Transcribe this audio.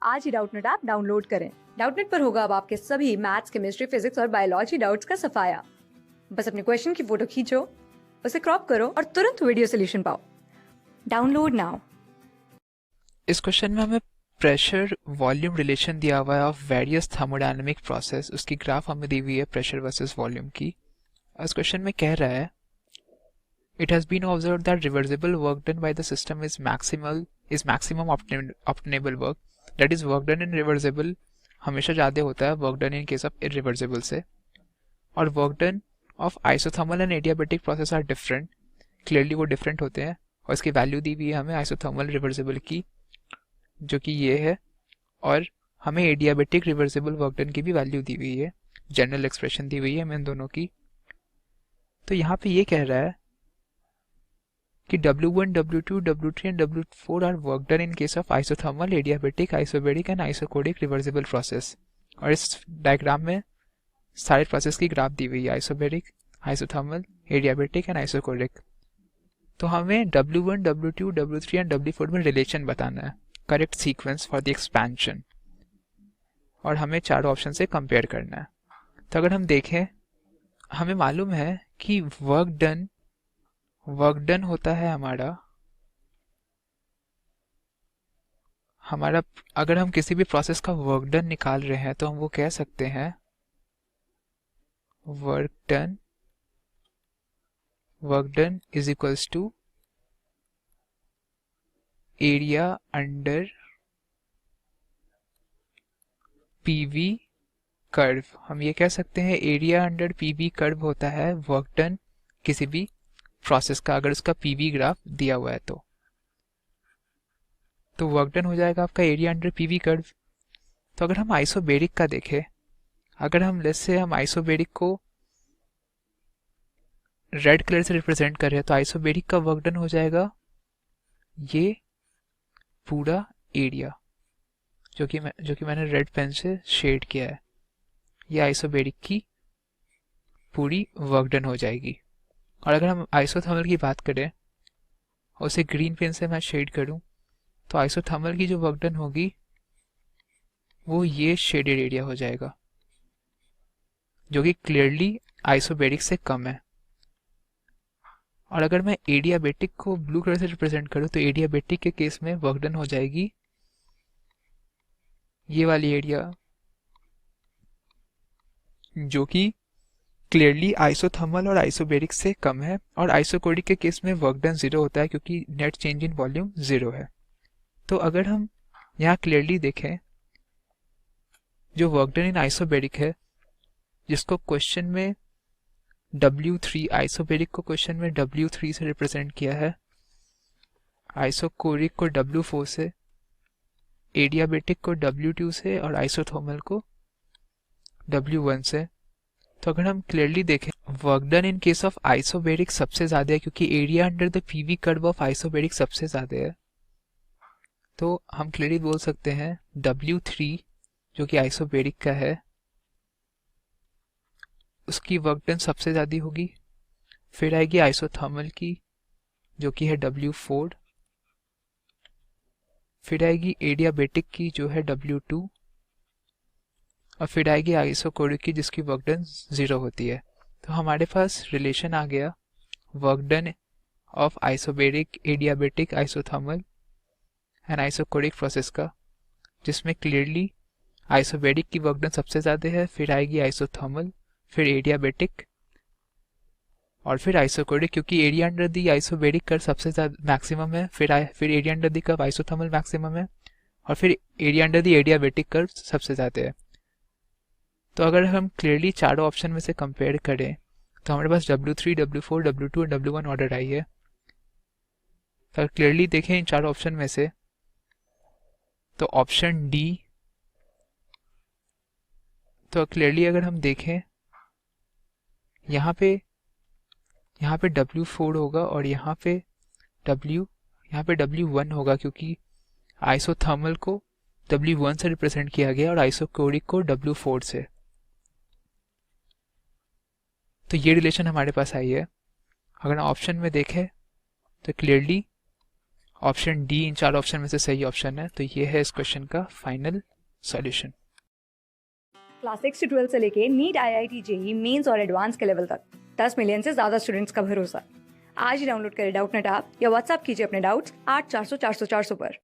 आज ही Doubtnut app download करें। Doubtnut पर होगा अब आपके सभी मैथ्स, केमिस्ट्री, फिजिक्स और बायोलॉजी डाउट्स का सफाया। बस अपने क्वेश्चन की फोटो खींचो, उसे क्रॉप करो और तुरंत वीडियो सोल्यूशन पाओ। Download now. इस क्वेश्चन में हमें प्रेशर वॉल्यूम रिलेशन दिया हुआ है ऑफ वेरियस थर्मोडायनेमिक प्रोसेस। उसकी ग्राफ हमें दी हुई है प्रेशर वर्सेस वॉल्यूम की। इस क्वेश्चन में कह रहा है it has been observed that reversible work done by the system is maximum obtainable work, that is work done in reversible हमेशा ज़्यादा होता है work done in case of irreversible से, और work done of isothermal and adiabatic process are different, clearly वो different होते हैं। और इसकी वैल्यू दी हुई है हमें आइसोथर्मल रिवर्सिबल की, जो कि ये है, और हमें एडियाबेटिक रिवर्सिबल वर्क डन की भी वैल्यू दी हुई है, जनरल एक्सप्रेशन दी हुई है हमें इन दोनों की। तो यहाँ पे ये कह रहा है कि W1, W2, W3 and W4 are work done in case of isothermal, adiabatic, isobaric and isochoric reversible process. और इस डायग्राम में सारे प्रोसेस की ग्राफ दी हुई है, isobaric, isothermal, adiabatic and isochoric. तो हमें W1, W2, W3 and W4 में रिलेशन बताना है, correct sequence for the expansion, और हमें चारों ऑप्शन से कंपेयर करना है। तो अगर हम देखें, हमें मालूम है कि वर्क डन होता है हमारा अगर हम किसी भी प्रोसेस का वर्क डन निकाल रहे हैं तो हम वो कह सकते हैं work done is equals to area under PV curve. हम ये कह सकते हैं एरिया अंडर पीवी कर्व होता है वर्क डन किसी भी प्रोसेस का, अगर उसका पीवी ग्राफ दिया हुआ है तो वर्क डन हो जाएगा आपका एरिया अंडर पीवी कर्व। तो अगर हम आइसोबेरिक का देखें, अगर हम लेट्स से हम आइसोबेरिक को रेड कलर से रिप्रेजेंट कर रहे हैं तो आइसोबेरिक का वर्क डन हो जाएगा ये पूरा एरिया, जो कि मैंने रेड पेन से शेड किया है। ये आइसोबेरिक की पूरी वर्क डन हो जाएगी। और अगर हम आइसोथर्मल की बात करें, उसे ग्रीन पेन से मैं शेड करूं, तो आइसोथर्मल की जो वर्क डन होगी वो ये शेडेड एरिया हो जाएगा, जो कि क्लियरली आइसोबेरिक से कम है। और अगर मैं एडियाबेटिक को ब्लू कलर से रिप्रेजेंट करूं तो एडियाबेटिक के केस में वर्क डन हो जाएगी ये वाली एरिया, जो कि क्लियरली आइसोथर्मल और आइसोबेरिक से कम है। और आइसोकोरिक के केस में वर्क डन 0 होता है क्योंकि नेट चेंज इन वॉल्यूम 0 है। तो अगर हम यहाँ क्लियरली देखें, जो वर्क डन इन आइसोबेरिक है, जिसको क्वेश्चन में W3, आइसोबेरिक को क्वेश्चन में W3 से रिप्रेजेंट किया है, आइसोकोरिक को W4 से, एडियाबेटिक को W2 से और आइसोथर्मल को W1 से। तो अगर हम क्लियरली देखें, work done in case of isobaric सबसे ज्यादा है क्योंकि area under the PV curve of isobaric सबसे ज्यादा है। तो हम क्लियरली बोल सकते हैं W3 जो कि आइसोबेरिक का है, उसकी वर्क डन सबसे ज्यादा होगी। फिर आएगी आइसोथर्मल की, जो कि है W4। फिर आएगी एडियाबेटिक की, जो है W2। और फिर आएगी आइसोकोरिक की, जिसकी वर्क डन 0 होती है। तो हमारे पास रिलेशन आ गया work done of isobaric, adiabatic, isothermal and isochoric process का, जिसमें क्लियरली आइसोबेरिक की वर्क डन सबसे ज़्यादा है, फिर आएगी आइसोथर्मल, फिर एडियाबेटिक और फिर आइसोकोरिक, क्योंकि area under the isobaric curve सबसे ज़्यादा मैक्सिमम है, फिर area under the curve isothermal maximum है, और फिर area under the adiabatic curve सबसे ज़्यादा है। तो अगर हम क्लियरली चारों ऑप्शन में से कंपेयर करें तो हमारे पास W3, W4, W2 और W1 ऑर्डर आई है। तो क्लियरली देखें इन चारों ऑप्शन में से, तो ऑप्शन डी, तो क्लियरली अगर हम देखें यहाँ पे W4 होगा और यहाँ पे W1 होगा, क्योंकि आइसोथर्मल को W1 से रिप्रेजेंट किया गया और आइसोकोरिक को W4 से। तो ये रिलेशन हमारे पास आई है। अगर ऑप्शन में देखें तो क्लियरली ऑप्शन डी इन 4 ऑप्शन में से सही ऑप्शन है, तो ये है इस क्वेश्चन का फाइनल सॉल्यूशन। क्लास 6 से 12 से लेके नीट, IIT, JEE मेंस और एडवांस के लेवल तक 10 मिलियन से ज्यादा स्टूडेंट्स का भरोसा। आज ही डाउनलोड करें डाउटनेट ऐप या व्हाट्सएप कीजिए अपने डाउट्स 8400 400 400 पर।